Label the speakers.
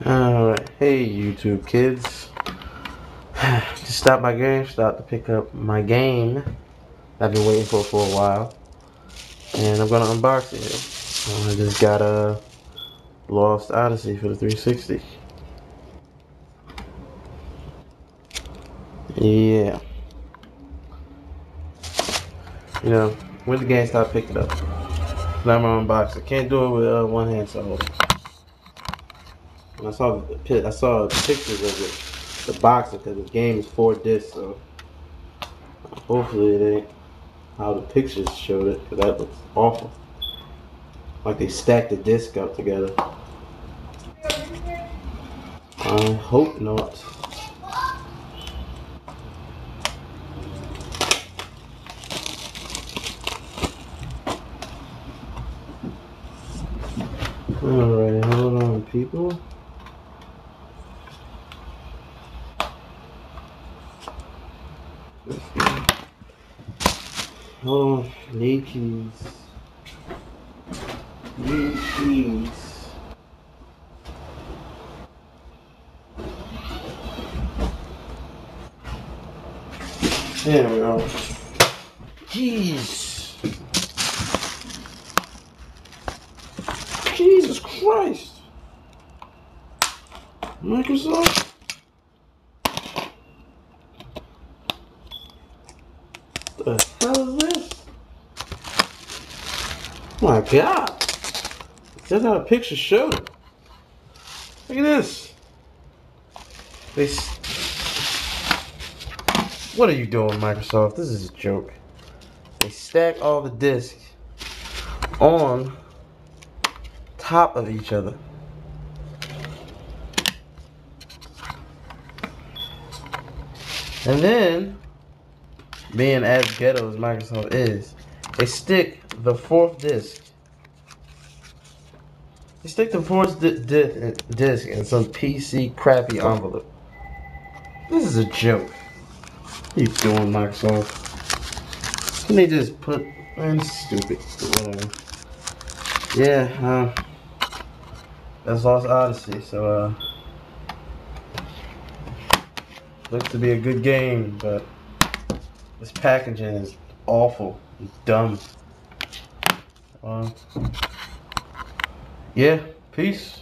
Speaker 1: Alright, hey YouTube kids. Just stopped by GameStop to pick up my game I've been waiting for a while. And I'm gonna unbox it here. I just got a Lost Odyssey for the 360. Yeah. You know, went to GameStop, picked it up. Now I'm gonna unbox it. Can't do it with one hand, so when I saw pictures of the box because the game is 4 discs, so hopefully it ain't how the pictures showed it, because that looks awful. Like they stacked the disc up together. I hope not. Alright, hold on, people. Hold on. Need keys. Need keys. There we go. Jeez. Jesus Christ. Microsoft? What the hell is this? My God. That's how the picture showed it. Look at this. What are you doing, Microsoft? This is a joke. They stack all the discs on top of each other. And then, being as ghetto as Microsoft is, they stick the fourth disc. They stick the fourth disc in some PC crappy envelope. This is a joke. What are you doing, Microsoft? Can they just put... Man, it's stupid. Whatever. Yeah, that's Lost Odyssey, so, looks to be a good game, but this packaging is awful and dumb. Yeah, peace.